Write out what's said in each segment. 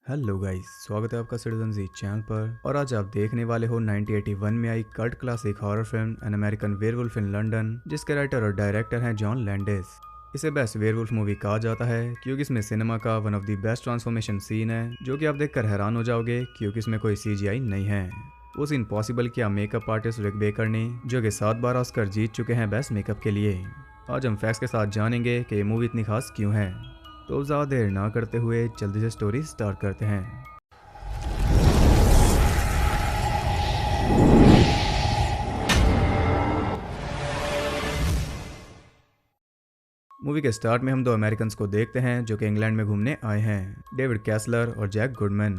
Hello guys, स्वागत है आपका सिटीजन जी चैनल पर। और आज आप देखने वाले हो 1981 में आई cult classic horror film an American werewolf in London, जिसके राइटर और डायरेक्टर हैं जॉन लैंडिस। इसे बेस्ट वेयरवुल्फ मूवी कहा जाता है क्योंकि इसमें सिनेमा का one of the best transformation scene है, जो कि आप देखकर हैरान हो जाओगे क्योंकि इसमें कोई सीजीआई नहीं है। वो सीन पॉसिबल किया मेकअप आर्टिस्ट रिक बेकर ने, जो कि 7 बार ऑस्कर जीत चुके हैं बेस्ट मेकअप के लिए। आज हम फैक्ट्स के साथ जानेंगे कि ये मूवी इतनी खास क्यों है। तो ज़्यादा देर ना करते हुए जल्दी से स्टोरी स्टार्ट करते हैं। मूवी के स्टार्ट में हम दो अमेरिकन्स को देखते हैं जो कि इंग्लैंड में घूमने आए हैं, डेविड कैसलर और जैक गुडमैन।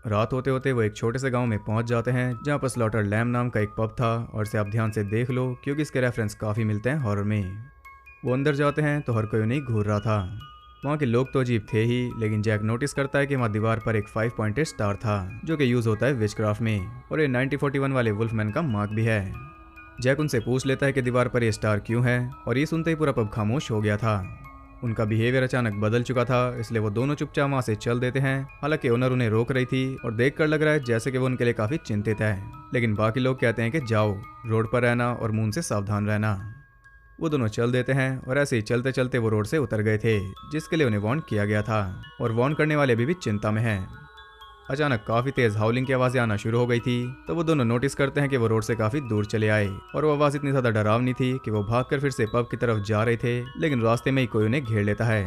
रात होते होते वो एक छोटे से गांव में पहुंच जाते हैं जहां पर स्लॉटर लैम नाम का एक पब था, और इसे आप ध्यान से देख लो क्योंकि इसके रेफरेंस काफ़ी मिलते हैं हॉरर में। वो अंदर जाते हैं तो हर कोई उन्हें घूर रहा था। वहाँ के लोग तो अजीब थे ही, लेकिन जैक नोटिस करता है कि वहाँ दीवार पर एक 5 पॉइंटेड स्टार था जो कि यूज़ होता है विचक्राफ्ट में, और ये 1941 वाले वुल्फमैन का मार्क भी है। जैक उनसे पूछ लेता है कि दीवार पर ये स्टार क्यों है, और ये सुनते ही पूरा पब खामोश हो गया था। उनका बिहेवियर अचानक बदल चुका था, इसलिए वो दोनों चुपचाप वहाँ से चल देते हैं। हालांकि ओनर उन्हें रोक रही थी और देखकर लग रहा है जैसे कि वो उनके लिए काफ़ी चिंतित है, लेकिन बाकी लोग कहते हैं कि जाओ, रोड पर रहना और मून से सावधान रहना। वो दोनों चल देते हैं और ऐसे ही चलते चलते वो रोड से उतर गए थे, जिसके लिए उन्हें वार्न किया गया था, और वार्न करने वाले भी चिंता में हैं। अचानक काफ़ी तेज़ हाउलिंग की आवाज़ें आना शुरू हो गई थी, तो वो दोनों नोटिस करते हैं कि वो रोड से काफ़ी दूर चले आए, और वो आवाज़ इतनी ज़्यादा डरावनी थी कि वो भागकर फिर से पब की तरफ जा रहे थे, लेकिन रास्ते में ही कोई उन्हें घेर लेता है।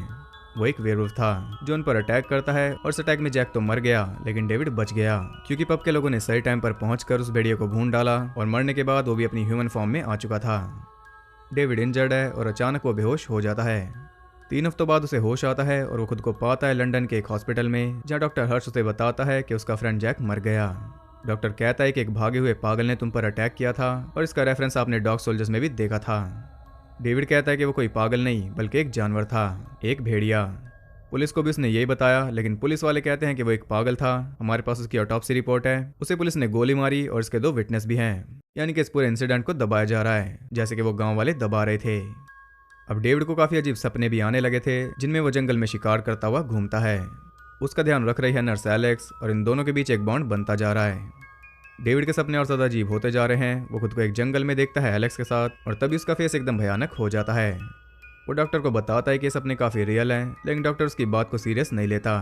वो एक वेयरवुल्फ था जो उन पर अटैक करता है, और इस अटैक में जैक तो मर गया, लेकिन डेविड बच गया क्योंकि पब के लोगों ने सही टाइम पर पहुंचकर उस भेड़िए को भून डाला, और मरने के बाद वो भी अपनी ह्यूमन फॉर्म में आ चुका था। डेविड इंजर्ड है और अचानक वो बेहोश हो जाता है। 3 हफ्तों बाद उसे होश आता है और वो खुद को पाता है लंदन के एक हॉस्पिटल में, जहाँ डॉक्टर हर्ष उसे बताता है कि उसका फ्रेंड जैक मर गया। डॉक्टर कहता है कि एक भागे हुए पागल ने तुम पर अटैक किया था, और इसका रेफरेंस आपने डॉग सोल्जर्स में भी देखा था। डेविड कहता है कि वो कोई पागल नहीं बल्कि एक जानवर था, एक भेड़िया। पुलिस को भी उसने यही बताया, लेकिन पुलिस वाले कहते हैं कि वो एक पागल था, हमारे पास उसकी ऑटोप्सी रिपोर्ट है, उसे पुलिस ने गोली मारी और इसके 2 विटनेस भी हैं। यानी कि इस पूरे इंसिडेंट को दबाया जा रहा है जैसे कि वो गांव वाले दबा रहे थे। अब डेविड को काफ़ी अजीब सपने भी आने लगे थे, जिनमें वो जंगल में शिकार करता हुआ घूमता है। उसका ध्यान रख रही है नर्स एलेक्स, और इन दोनों के बीच एक बॉन्ड बनता जा रहा है। डेविड के सपने और ज़्यादा अजीब होते जा रहे हैं। वो खुद को एक जंगल में देखता है एलेक्स के साथ, और तभी उसका फेस एकदम भयानक हो जाता है। वो डॉक्टर को बताता है कि ये सपने काफ़ी रियल हैं, लेकिन डॉक्टर उसकी बात को सीरियस नहीं लेता।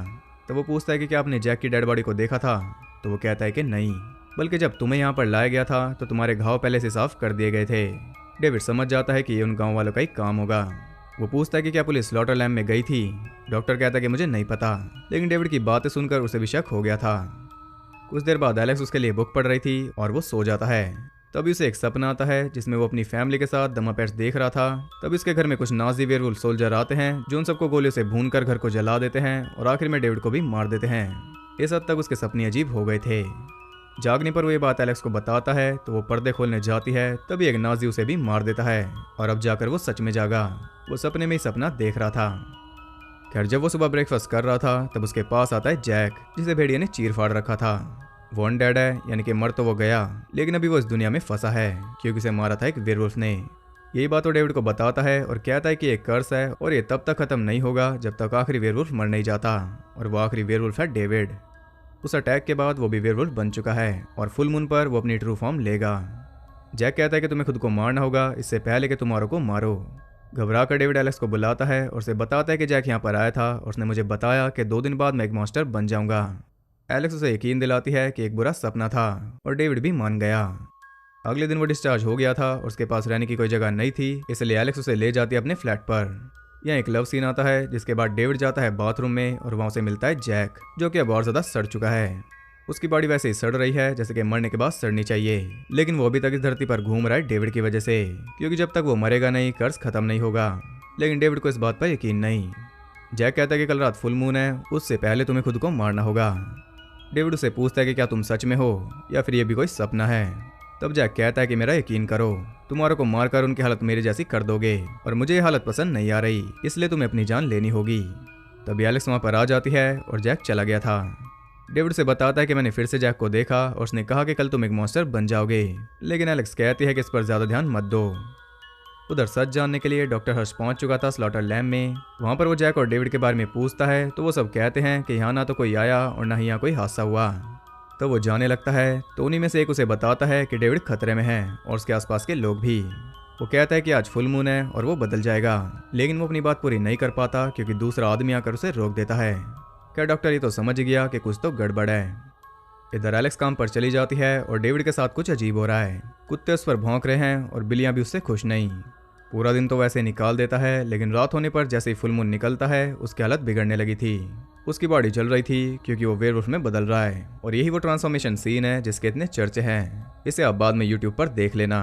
तो वो पूछता है कि क्या आपने जैक की डेड बॉडी को देखा था, तो वो कहता है कि नहीं, बल्कि जब तुम्हें यहाँ पर लाया गया था तो तुम्हारे घाव पहले से साफ कर दिए गए थे। डेविड समझ जाता है कि ये उन गाँव वालों का ही काम होगा। वो पूछता है कि क्या पुलिस स्लॉटर लैम्प में गई थी। डॉक्टर कहता है कि मुझे नहीं पता, लेकिन डेविड की बातें सुनकर उसे भी शक हो गया था। कुछ देर बाद एलेक्स उसके लिए बुक पढ़ रही थी और वो सो जाता है। तभी उसे एक सपना आता है जिसमें वो अपनी फैमिली के साथ द मपेट्स देख रहा था। तभी उसके घर में कुछ नाजी वेयरवुल्फ सोल्जर आते हैं जो उन सबको गोलियों से भूनकर घर को जला देते हैं, और आखिर में डेविड को भी मार देते हैं। इस हद तक उसके सपने अजीब हो गए थे। जागने पर वो ये बात एलेक्स को बताता है तो वो पर्दे खोलने जाती है, तभी एक नाजी उसे भी मार देता है, और अब जाकर वो सच में जागा। वो सपने में ही सपना देख रहा था। खैर, जब वो सुबह ब्रेकफास्ट कर रहा था तब उसके पास आता है जैक, जिसे भेड़िए ने चीर फाड़ रखा था। वो अनडेड है, यानी कि मर तो वो गया, लेकिन अभी वो इस दुनिया में फंसा है क्योंकि उसे मारा था एक वेयरवुल्फ ने। यही बात वो डेविड को बताता है और कहता है कि ये कर्स है और ये तब तक खत्म नहीं होगा जब तक आखिरी वेयरवुल्फ मर नहीं जाता, और वो आखिरी वेयरवुल्फ है डेविड। उस अटैक के बाद वो भी वेयरवुल्फ बन चुका है, और फुल मून पर वो अपनी ट्रू फॉर्म लेगा। जैक कहता है कि तुम्हें खुद को मारना होगा इससे पहले कि तुम औरों को मारो। घबरा कर डेविड एलेक्स को बुलाता है और उसे बताता है कि जैक यहाँ पर आया था और उसने मुझे बताया कि 2 दिन बाद मैं एक मॉन्स्टर बन जाऊंगा। एलेक्स उसे यकीन दिलाती है कि एक बुरा सपना था, और डेविड भी मान गया। अगले दिन वो डिस्चार्ज हो गया था और उसके पास रहने की कोई जगह नहीं थी, इसलिए एलेक्स उसे ले जाती है अपने फ्लैट पर। यहाँ एक लव सीन आता है, जिसके बाद डेविड जाता है बाथरूम में और वहाँ उसे मिलता है जैक, जो कि अब और ज़्यादा सड़ चुका है। उसकी बॉडी वैसे ही सड़ रही है जैसे कि मरने के बाद सड़नी चाहिए, लेकिन वो अभी तक इस धरती पर घूम रहा है डेविड की वजह से, क्योंकि जब तक वो मरेगा नहीं कर्ज खत्म नहीं होगा। लेकिन डेविड को इस बात पर यकीन नहीं। जैक कहता है कि कल रात फुल मून है, उससे पहले तुम्हें खुद को मारना होगा। डेविड उसे पूछता है कि क्या तुम सच में हो या फिर ये भी कोई सपना है। तब जैक कहता है कि मेरा यकीन करो, तुम्हारों को मारकर उनकी हालत मेरी जैसी कर दोगे, और मुझे ये हालत पसंद नहीं आ रही, इसलिए तुम्हें अपनी जान लेनी होगी। तभी एलेक्स वहाँ पर आ जाती है और जैक चला गया था। डेविड से बताता है कि मैंने फिर से जैक को देखा और उसने कहा कि कल तुम एक मॉन्स्टर बन जाओगे, लेकिन एलेक्स कहती है कि इस पर ज़्यादा ध्यान मत दो। उधर सच जानने के लिए डॉक्टर हर्ष पहुंच चुका था स्लॉटर लैब में। वहां पर वो जैक और डेविड के बारे में पूछता है तो वो सब कहते हैं कि यहाँ ना तो कोई आया और ना ही यहाँ कोई हादसा हुआ। तो वो जाने लगता है तो उन्हीं में से एक उसे बताता है कि डेविड खतरे में है और उसके आसपास के लोग भी। वो कहता है कि आज फुल मून है और वो बदल जाएगा, लेकिन वो अपनी बात पूरी नहीं कर पाता क्योंकि दूसरा आदमी आकर उसे रोक देता है। क्या डॉक्टर ये तो समझ गया कि कुछ तो गड़बड़ है। इधर एलेक्स काम पर चली जाती है और डेविड के साथ कुछ अजीब हो रहा है। कुत्ते उस पर भौंक रहे हैं और बिल्लियां भी उससे खुश नहीं। पूरा दिन तो वैसे निकाल देता है, लेकिन रात होने पर जैसे ही फुल मून निकलता है उसकी हालत बिगड़ने लगी थी। उसकी बॉडी जल रही थी क्योंकि वो वेयरवुल्फ में बदल रहा है और यही वो ट्रांसफॉर्मेशन सीन है जिसके इतने चर्चे हैं। इसे आप बाद में यूट्यूब पर देख लेना।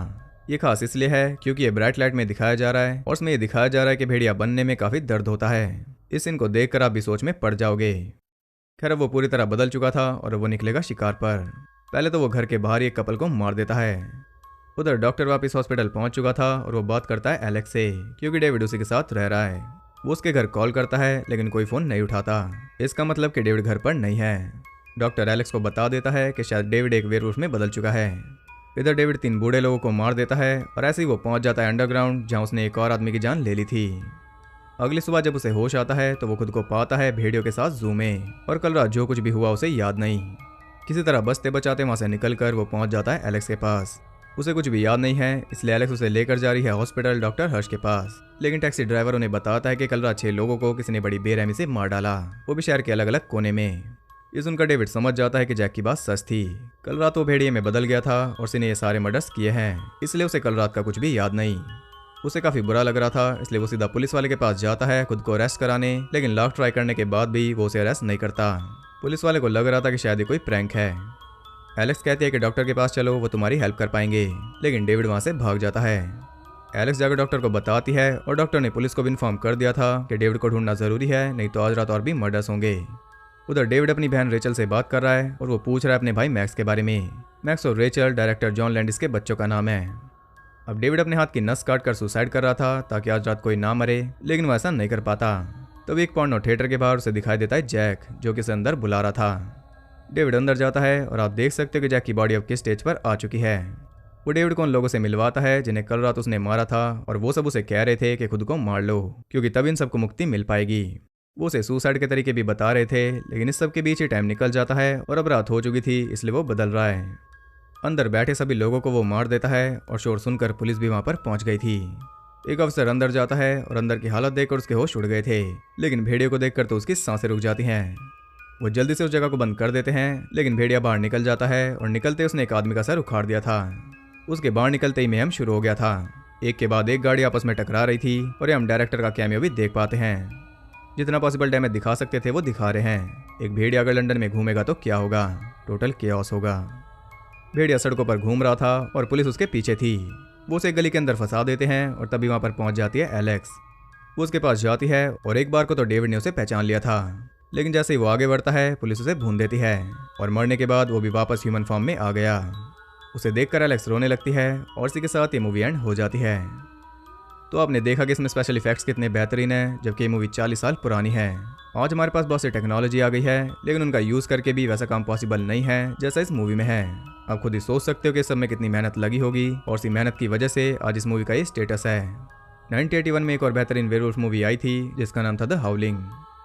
ये खास इसलिए है क्योंकि ये ब्राइट लाइट में दिखाया जा रहा है और उसमें ये दिखाया जा रहा है कि भेड़िया बनने में काफी दर्द होता है। इस सीन को देखकर आप भी सोच में पड़ जाओगे। खैर वो पूरी तरह बदल चुका था और वो निकलेगा शिकार पर। पहले तो वो घर के बाहर एक कपल को मार देता है। उधर डॉक्टर वापस हॉस्पिटल पहुंच चुका था और वो बात करता है एलेक्स से क्योंकि डेविड उसी के साथ रह रहा है। वो उसके घर कॉल करता है लेकिन कोई फोन नहीं उठाता। इसका मतलब कि डेविड घर पर नहीं है। डॉक्टर एलेक्स को बता देता है कि शायद डेविड एक वेयरवुल्फ में बदल चुका है। इधर डेविड 3 बूढ़े लोगों को मार देता है और ऐसे ही वो पहुंच जाता है अंडरग्राउंड जहां उसने एक और आदमी की जान ले ली थी। अगली सुबह जब उसे होश आता है तो वो खुद को पाता है भेड़ियों के साथ जू में और कल रात जो कुछ भी हुआ उसे याद नहीं। किसी तरह बचते बचाते वहां से निकलकर वो पहुंच जाता है एलेक्स के पास। उसे कुछ भी याद नहीं है, इसलिए एलेक्स उसे लेकर जा रही है हॉस्पिटल डॉक्टर हर्ष के पास। लेकिन टैक्सी ड्राइवर उन्हें बताता है कि कल रात 6 लोगों को किसी ने बड़ी बेरहमी से मार डाला, वो भी शहर के अलग अलग कोने में। ये सुनकर डेविड समझ जाता है कि जैक की बात सच थी। कल रात वो भेड़िए में बदल गया था और उसने ये सारे मर्डर्स किए हैं, इसलिए उसे कल रात का कुछ भी याद नहीं। उसे काफी बुरा लग रहा था, इसलिए वो सीधा पुलिस वाले के पास जाता है खुद को अरेस्ट कराने, लेकिन लाख ट्राई करने के बाद भी वो उसे अरेस्ट नहीं करता। पुलिस वाले को लग रहा था कि शायद ये कोई प्रैंक है। एलेक्स कहती है कि डॉक्टर के पास चलो, वो तुम्हारी हेल्प कर पाएंगे, लेकिन डेविड वहां से भाग जाता है। एलेक्स जाकर डॉक्टर को बताती है और डॉक्टर ने पुलिस को भी इन्फॉर्म कर दिया था कि डेविड को ढूंढना जरूरी है, नहीं तो आज रात और भी मर्डर्स होंगे। उधर डेविड अपनी बहन रेचल से बात कर रहा है और वो पूछ रहा है अपने भाई मैक्स के बारे में। मैक्स और रेचल डायरेक्टर जॉन लैंडिस के बच्चों का नाम है। अब डेविड अपने हाथ की नस काट कर सुसाइड कर रहा था ताकि आज रात कोई ना मरे, लेकिन वो ऐसा नहीं कर पाता। तब एक पोर्नो थिएटर के बाहर उसे दिखाई देता है जैक, जो कि उसे अंदर बुला रहा था। डेविड अंदर जाता है और आप देख सकते हो कि जैक की बॉडी अब किस स्टेज पर आ चुकी है। वो डेविड को उन लोगों से मिलवाता है जिन्हें कल रात उसने मारा था और वो सब उसे कह रहे थे कि खुद को मार लो क्योंकि तब इन सबको मुक्ति मिल पाएगी। वो उसे सुसाइड के तरीके भी बता रहे थे, लेकिन इस सब के बीच ही टाइम निकल जाता है और अब रात हो चुकी थी, इसलिए वो बदल रहा है। अंदर बैठे सभी लोगों को वो मार देता है और शोर सुनकर पुलिस भी वहां पर पहुंच गई थी। एक अफसर अंदर जाता है और अंदर की हालत देखकर उसके होश उड़ गए थे, लेकिन भेड़ियों को देखकर तो उसकी सांसें रुक जाती हैं। वो जल्दी से उस जगह को बंद कर देते हैं, लेकिन भेड़िया बाहर निकल जाता है और निकलते उसने एक आदमी का सर उखाड़ दिया था। उसके बाहर निकलते ही मेहम शुरू हो गया था। एक के बाद एक गाड़ी आपस में टकरा रही थी और ये हम डायरेक्टर का कैमियो भी देख पाते हैं। जितना पॉसिबल डैमेज दिखा सकते थे वो दिखा रहे हैं। एक भेड़िया अगर लंदन में घूमेगा तो क्या होगा, टोटल केओस होगा। भेड़िया सड़कों पर घूम रहा था और पुलिस उसके पीछे थी। वो उसे गली के अंदर फंसा देते हैं और तभी वहां पर पहुंच जाती है एलेक्स। वो उसके पास जाती है और एक बार को तो डेविड ने उसे पहचान लिया था, लेकिन जैसे ही वो आगे बढ़ता है पुलिस उसे भून देती है और मरने के बाद वो भी वापस ह्यूमन फॉर्म में आ गया। उसे देखकर एलेक्स रोने लगती है और इसी के साथ ये मूवी एंड हो जाती है। तो आपने देखा कि इसमें स्पेशल इफेक्ट्स कितने बेहतरीन हैं, जबकि ये मूवी 40 साल पुरानी है। आज हमारे पास बहुत सी टेक्नोलॉजी आ गई है, लेकिन उनका यूज़ करके भी वैसा काम पॉसिबल नहीं है जैसा इस मूवी में है। आप खुद ही सोच सकते हो कि इस सब में कितनी मेहनत लगी होगी और इसी मेहनत की वजह से आज इस मूवी का ये स्टेटस है। 1981 में एक और बेहतरीन वेयरवुल्फ मूवी आई थी जिसका नाम था द हाउलिंग।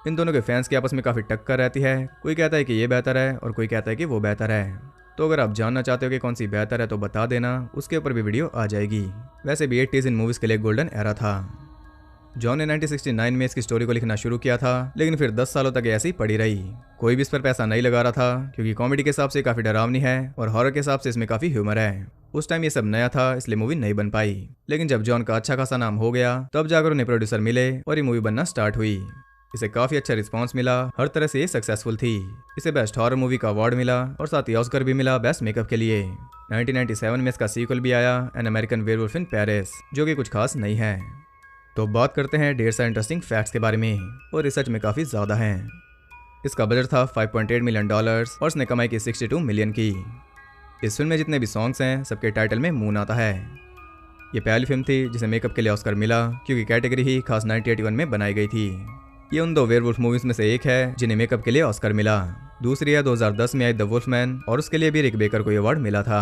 इन दोनों के फैंस की आपस में काफ़ी टक्कर रहती है। कोई कहता है कि ये बेहतर है और कोई कहता है कि वो बेहतर है। तो अगर आप जानना चाहते हो कि कौन सी बेहतर है तो बता देना, उसके ऊपर भी वीडियो आ जाएगी। वैसे भी 80s इन मूवीज़ के लिए गोल्डन एरा था। जॉन ने 1969 में इसकी स्टोरी को लिखना शुरू किया था, लेकिन फिर 10 सालों तक ऐसी ही पड़ी रही। कोई भी इस पर पैसा नहीं लगा रहा था क्योंकि कॉमेडी के हिसाब से काफ़ी डरावनी है और हॉरर के हिसाब से इसमें काफ़ी ह्यूमर है। उस टाइम ये सब नया था, इसलिए मूवी नहीं बन पाई। लेकिन जब जॉन का अच्छा खासा नाम हो गया तब जाकर उन्हें प्रोड्यूसर मिले और ये मूवी बनना स्टार्ट हुई। इसे काफी अच्छा रिस्पांस मिला, हर तरह से ये सक्सेसफुल थी। इसे बेस्ट हॉरर मूवी का अवार्ड मिला और साथ ही ऑस्कर भी मिला बेस्ट मेकअप के लिए। 1997 में इसका सीक्वल भी आया, N American werewolf in Paris, जो कि कुछ खास नहीं है। तो बात करते हैं ढेर सारे इंटरेस्टिंग फैक्ट्स के बारे में, और रिसर्च में काफी ज्यादा हैं। इसका बजट था $5.8 मिलियन और इसने कमाई की 62 मिलियन की। इस फिल्म में जितने भी सॉन्ग्स हैं सबके टाइटल में मून आता है। ये पहली फिल्म थी जिसे मेकअप के लिए ऑस्कर मिला, क्योंकि कैटेगरी ही खास 1981 में बनाई गई थी। ये उन 2 वेयरवुल्फ मूवीज में से एक है जिन्हें मेकअप के लिए ऑस्कर मिला। दूसरी है 2010 में आई द वुल्फमैन, और उसके लिए भी रिक बेकर को अवार्ड मिला था।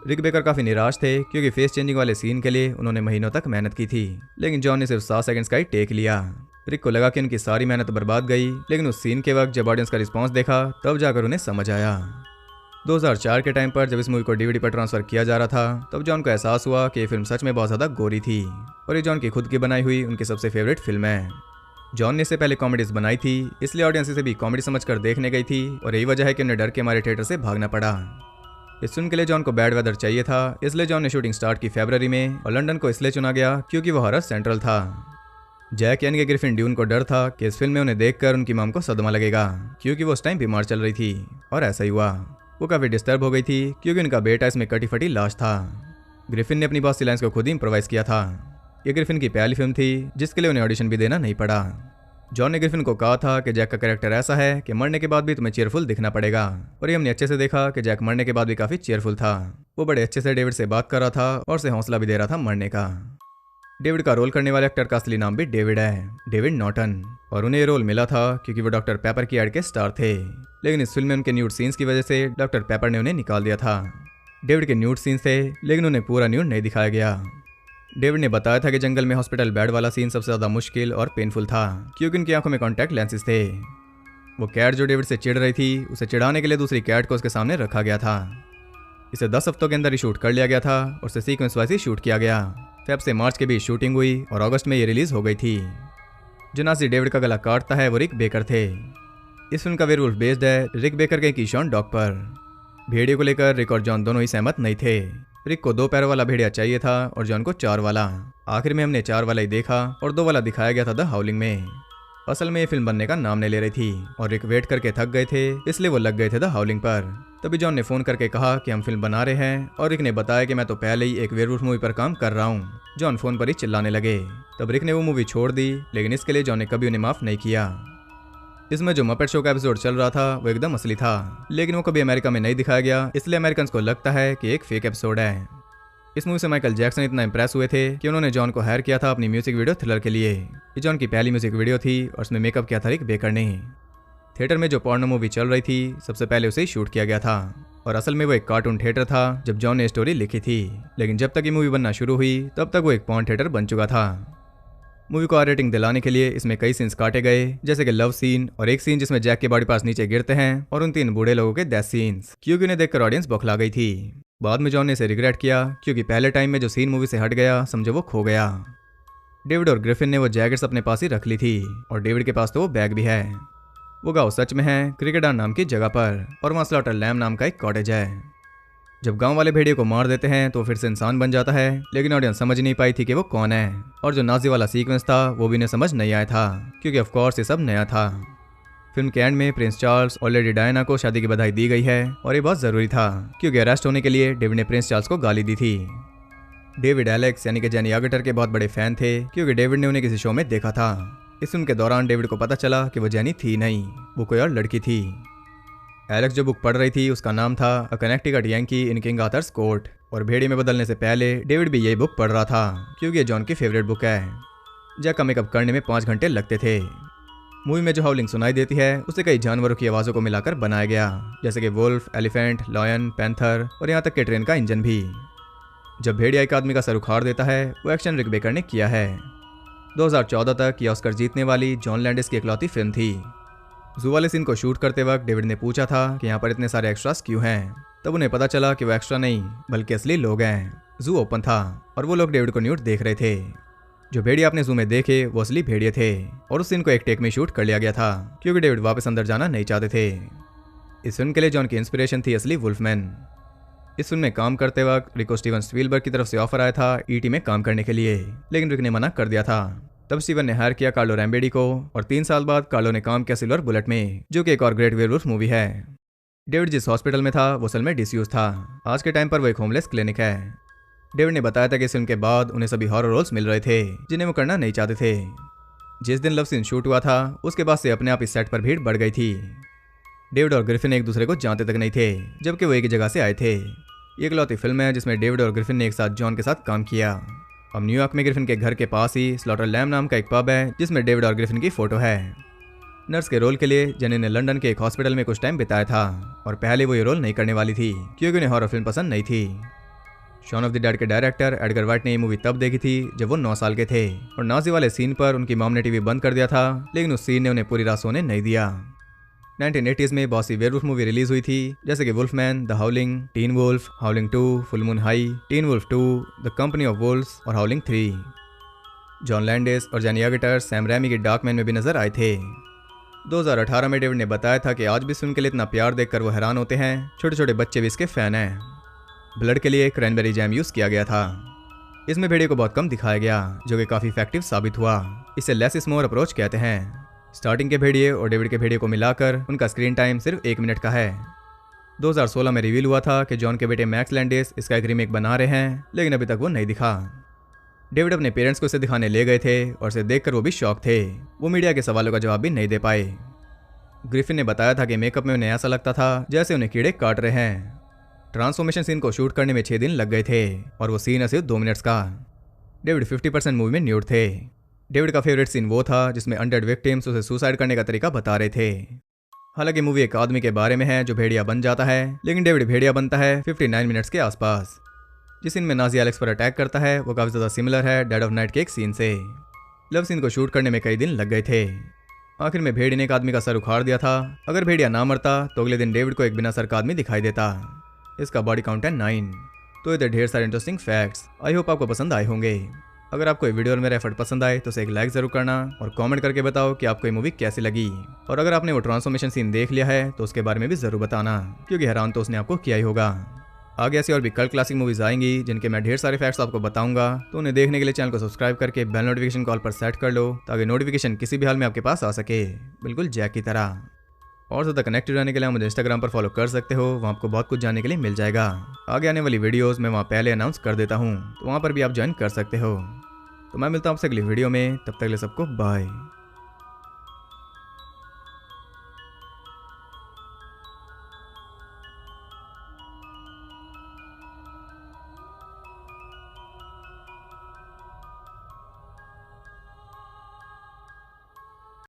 रिक बेकर काफी निराश थे क्योंकि फेस चेंजिंग वाले सीन के लिए उन्होंने महीनों तक मेहनत की थी, लेकिन जॉन ने सिर्फ 7 सेकंड्स का ही टेक लिया। रिक को लगा कि उनकी सारी मेहनत बर्बाद गई, लेकिन उस सीन के वक्त जब ऑडियंस का रिस्पॉन्स देखा तब जाकर उन्हें समझ आया। 2004 के टाइम पर जब इस मूवी को डीवीडी पर ट्रांसफर किया जा रहा था तब जॉन को एहसास हुआ कि ये फिल्म सच में बहुत ज्यादा गोरी थी और ये जॉन की खुद की बनाई हुई उनकी सबसे फेवरेट फिल्म है। जॉन ने इससे पहले कॉमेडीज बनाई थी, इसलिए ऑडियंस इसे भी कॉमेडी समझकर देखने गई थी और यही वजह है कि उन्हें डर के मारे थिएटर से भागना पड़ा। इस फिल्म के लिए जॉन को बैड वेदर चाहिए था, इसलिए जॉन ने शूटिंग स्टार्ट की फरवरी में और लंदन को इसलिए चुना गया क्योंकि वो हॉरर सेंट्रल था। जैक यानी कि ग्रिफिन ड्यून को डर था कि इस फिल्म में उन्हें देखकर उनकी मॉम को सदमा लगेगा क्योंकि वो उस टाइम बीमार चल रही थी, और ऐसा ही हुआ। वो काफी डिस्टर्ब हो गई थी क्योंकि उनका बेटा इसमें कटी फटी लाश था। ग्रिफिन ने अपनी बहुत सी लाइंस को खुद ही इम्प्रोवाइज किया था। ये ग्रिफिन की पहली फिल्म थी जिसके लिए उन्हें ऑडिशन भी देना नहीं पड़ा। जॉन ने ग्रिफिन को कहा था कि जैक का कैरेक्टर ऐसा है कि मरने के बाद भी तुम्हें चेयरफुल दिखना पड़ेगा, और ये हमने अच्छे से देखा कि जैक मरने के बाद भी काफी चेयरफुल था। वो बड़े अच्छे से डेविड से बात कर रहा था और उसे हौसला भी दे रहा था मरने का। डेविड का रोल करने वाले एक्टर का असली नाम भी डेविड है, डेविड नॉर्टन, और उन्हें ये रोल मिला था क्योंकि वो डॉक्टर पेपर की एड के स्टार थे, लेकिन इस फिल्म में उनके न्यूड सीन्स की वजह से डॉक्टर पेपर ने उन्हें निकाल दिया था। डेविड के न्यूड सीन्स थे लेकिन उन्हें पूरा न्यूड नहीं दिखाया गया। डेविड ने बताया था कि जंगल में हॉस्पिटल बेड वाला सीन सबसे ज्यादा मुश्किल और पेनफुल था क्योंकि उनकी आंखों में कॉन्टैक्ट लेंसेज थे। वो कैट जो डेविड से चिढ़ रही थी उसे चिढ़ाने के लिए दूसरी कैट को उसके सामने रखा गया था। इसे 10 हफ्तों के अंदर ही शूट कर लिया गया था और उसे सीक्वेंस वाइज ही शूट किया गया। फेब से मार्च के बीच शूटिंग हुई और अगस्त में ये रिलीज हो गई थी। जो नाजी डेविड का गला काटता है वो रिक बेकर थे। इस फिल्म का वेयरवुल्फ बेस्ड है रिक बेकर के कीशॉन डॉग पर। भेड़िए को लेकर रिक और जॉन दोनों ही सहमत नहीं थे। रिक को 2 पैरों वाला भेड़िया चाहिए था और जॉन को 4 वाला। आखिर में हमने 4 वाला ही देखा और 2 वाला दिखाया गया था द हाउलिंग में। असल में ये फिल्म बनने का नाम नहीं ले रही थी और रिक वेट करके थक गए थे, इसलिए वो लग गए थे द हाउलिंग पर। तभी जॉन ने फोन करके कहा कि हम फिल्म बना रहे हैं और रिक ने बताया कि मैं तो पहले ही एक वेयरवुल्फ मूवी पर काम कर रहा हूँ। जॉन फोन पर ही चिल्लाने लगे। तब रिक ने वो मूवी छोड़ दी, लेकिन इसके लिए जॉन ने कभी उन्हें माफ नहीं किया। इसमें जो मपेट शो का एपिसोड चल रहा था वो एकदम असली था, लेकिन वो कभी अमेरिका में नहीं दिखाया गया, इसलिए अमेरिकन को लगता है कि एक फेक एपिसोड है। इस मूवी से माइकल जैक्सन इतना इंप्रेस हुए थे कि उन्होंने जॉन को हायर किया था अपनी म्यूजिक वीडियो थ्रिलर के लिए। ये जॉन की पहली म्यूजिक वीडियो थी और उसमें मेकअप किया था रिक बेकर ने। थिएटर में जो पॉर्नो मूवी चल रही थी सबसे पहले उसे ही शूट किया गया था और असल में वो एक कार्टून थिएटर था जब जॉन ने स्टोरी लिखी थी, लेकिन जब तक ये मूवी बनना शुरू हुई तब तक वो एक पॉर्न थिएटर बन चुका था। मूवी को आर रेटिंग दिलाने के लिए इसमें कई सीन्स काटे गए, जैसे कि लव सीन और एक सीन जिसमें जैक के बॉडी पार्ट्स नीचे गिरते हैं और उन 3 बूढ़े लोगों के डेथ सीन्स, क्योंकि उन्हें देखकर ऑडियंस बौखला गई थी। बाद में जॉन ने इसे रिग्रेट किया क्योंकि पहले टाइम में जो सीन मूवी से हट गया समझो वो खो गया। डेविड और ग्रिफिन ने वो जैकेट्स अपने पास ही रख ली थी और डेविड के पास तो वो बैग भी है। वो गाँव सच में है क्रिकेटार नाम की जगह पर और वहाँ स्लॉटर लैम नाम का एक कॉटेज है। जब गांव वाले भेड़िए को मार देते हैं तो फिर से इंसान बन जाता है, लेकिन ऑडियंस समझ नहीं पाई थी कि वो कौन है, और जो नाजी वाला सीक्वेंस था वो भी इन्हें समझ नहीं आया था क्योंकि ऑफ कोर्स ये सब नया था। फिल्म के एंड में प्रिंस चार्ल्स और लेडी डायना को शादी की बधाई दी गई है और ये बहुत जरूरी था क्योंकि अरेस्ट होने के लिए डेविड ने प्रिंस चार्ल्स को गाली दी थी। डेविड एलेक्स यानी कि जेनी आगटर के बहुत बड़े फैन थे क्योंकि डेविड ने उन्हें किसी शो में देखा था। इस फिल्म के दौरान डेविड को पता चला कि वो जेनी थी नहीं, वो कोई और लड़की थी। एलेक्स जो बुक पढ़ रही थी उसका नाम था अ कनेक्टिकट यंकी इन किंग आर्थर्स कोर्ट, और भेड़िए में बदलने से पहले डेविड भी यही बुक पढ़ रहा था क्योंकि ये जॉन की फेवरेट बुक है। जैक का मेकअप करने में 5 घंटे लगते थे। मूवी में जो हाउलिंग सुनाई देती है उसे कई जानवरों की आवाज़ों को मिलाकर बनाया गया, जैसे कि वुल्फ, एलिफेंट, लॉयन, पैंथर और यहाँ तक कि ट्रेन का इंजन भी। जब भेड़िया एक आदमी का सर उखाड़ देता है वो एक्शन रिक बेकर ने किया है। 2014 तक ये ऑस्कर जीतने वाली जॉन लैंडिस की इकलौती फिल्म थी। जू वाले सीन को शूट करते वक्त डेविड ने पूछा था कि यहाँ पर इतने सारे एक्स्ट्रास क्यों हैं। तब उन्हें पता चला कि वो एक्स्ट्रा नहीं बल्कि असली लोग हैं। जू ओपन था और वो लोग डेविड को न्यूड देख रहे थे। जो भेड़िया अपने जू में देखे वो असली भेड़िए थे और उस सीन को एक टेक में शूट कर लिया गया था क्योंकि डेविड वापस अंदर जाना नहीं चाहते थे। इस फिल्म के लिए जॉन की इंस्पिरेशन थी असली वुल्फमैन। इस फिल्म में काम करते वक्त रिक को स्टीवन स्पीलबर्ग की तरफ से ऑफर आया था ईटी में काम करने के लिए, लेकिन रिक ने मना कर दिया था। तब स्टीवन ने हायर किया कार्लो रैम्बेडी को और 3 साल बाद कार्लो ने काम किया सिल्वर बुलेट में, जो कि एक और ग्रेट वेयरवुल्फ मूवी है। डेविड जिस हॉस्पिटल में था वो असल में डिसयूज था। आज के टाइम पर वो एक होमलेस क्लिनिक है। डेविड ने बताया था कि इस फिल्म के बाद उन्हें सभी हॉरर रोल्स मिल रहे थे जिन्हें वो करना नहीं चाहते थे। जिस दिन लव सीन शूट हुआ था उसके बाद से अपने आप इस सेट पर भीड़ बढ़ गई थी। डेविड और ग्रिफिन एक दूसरे को जानते तक नहीं थे, जबकि वो एक ही जगह से आए थे। ये इकलौती फिल्म है जिसमें डेविड और ग्रिफिन ने एक साथ जॉन के साथ काम किया। अब न्यूयॉर्क में ग्रिफिन के घर के पास ही स्लॉटर लैम नाम का एक पब है जिसमें डेविड और ग्रिफिन की फोटो है। नर्स के रोल के लिए जेनी ने लंदन के एक हॉस्पिटल में कुछ टाइम बिताया था और पहले वो ये रोल नहीं करने वाली थी क्योंकि उन्हें हॉरर फिल्म पसंद नहीं थी। शॉन ऑफ द डेड के डायरेक्टर एडगर वाइट ने ये मूवी तब देखी थी जब वो 9 साल के थे और नाजी वाले सीन पर उनकी मॉम ने टीवी बंद कर दिया था, लेकिन उस सीन ने उन्हें पूरी रात सोने नहीं दिया। 1980s में बहुत सी वेयरवुल्फ मूवी रिलीज हुई थी, जैसे कि wolfman, the howling, teen wolf, howling 2, full moon high, teen wolf 2, the company of wolves और हाउलिंग 3। जॉन लैंडिस और जैनी अगेटर सैम रैमी के डार्कमैन में भी नजर आए थे। 2018 में डेविड ने बताया था कि आज भी इस फिल्म के लिए इतना प्यार देखकर वो हैरान होते हैं, छोटे छोटे बच्चे भी इसके फैन हैं। ब्लड के लिए क्रैनबेरी जैम यूज किया गया था। इसमें भेड़िए को बहुत कम दिखाया गया, जो कि काफी इफेक्टिव साबित हुआ। इसे लेस इज मोर अप्रोच कहते हैं। स्टार्टिंग के भेड़िए और डेविड के भेड़िए को मिलाकर उनका स्क्रीन टाइम सिर्फ 1 मिनट का है। 2016 में रिवील हुआ था कि जॉन के बेटे मैक्स लैंडिस इसका एक रीमेक बना रहे हैं, लेकिन अभी तक वो नहीं दिखा। डेविड अपने पेरेंट्स को इसे दिखाने ले गए थे और इसे देखकर वो भी शॉक थे। वो मीडिया के सवालों का जवाब भी नहीं दे पाए। ग्रिफिन ने बताया था कि मेकअप में उन्हें ऐसा लगता था जैसे उन्हें कीड़े काट रहे हैं। ट्रांसफॉर्मेशन सीन को शूट करने में 6 दिन लग गए थे और वो सीन है सिर्फ 2 मिनट्स का। डेविड 50% मूवी में न्यूड थे। डेविड का फेवरेट सीन वो था जिसमें अनडेड विक्टिम्स उसे सुसाइड करने का तरीका बता रहे थे। हालांकि मूवी एक आदमी के बारे में है जो भेड़िया बन जाता है, लेकिन डेविड भेड़िया बनता है 59 मिनट्स के आसपास। जिस सीन में नाजी एलेक्स पर अटैक करता है वो काफी ज्यादा सिमिलर है डेड ऑफ नाइट के एक सीन से। लव सीन को शूट करने में कई दिन लग गए थे। आखिर में भेड़िया ने एक आदमी का सर उखाड़ दिया था। अगर भेड़िया ना मरता तो अगले दिन डेविड को एक बिना सर का आदमी दिखाई देता। इसका बॉडी काउंट है 9। तो इधर ढेर सारे इंटरेस्टिंग फैक्ट्स। आई होप आपको पसंद आए होंगे। अगर आपको ये वीडियो और मेरा एफर्ट पसंद आए तो उसे एक लाइक जरूर करना और कमेंट करके बताओ कि आपको ये मूवी कैसी लगी। और अगर आपने वो ट्रांसफॉर्मेशन सीन देख लिया है तो उसके बारे में भी जरूर बताना, क्योंकि हैरान तो उसने आपको किया ही होगा। आगे ऐसी और भी कल्ट क्लासिक मूवीज आएंगी जिनके मैं ढेर सारे फैक्ट्स आपको बताऊंगा, तो उन्हें देखने के लिए चैनल को सब्सक्राइब करके बेल नोटिफिकेशन कॉल पर सेट कर लो, ताकि नोटिफिकेशन किसी भी हाल में आपके पास आ सके, बिल्कुल जैक की तरह। और ज़्यादा कनेक्टेड रहने के लिए मुझे इंस्टाग्राम पर फॉलो कर सकते हो, वहाँ आपको बहुत कुछ जानने के लिए मिल जाएगा। आगे आने वाली वीडियोज़ मैं वहाँ पहले अनाउंस कर देता हूँ, तो वहाँ पर भी आप ज्वाइन कर सकते हो। तो मैं मिलता हूँ आपसे अगली वीडियो में, तब तक के लिए सबको बाय।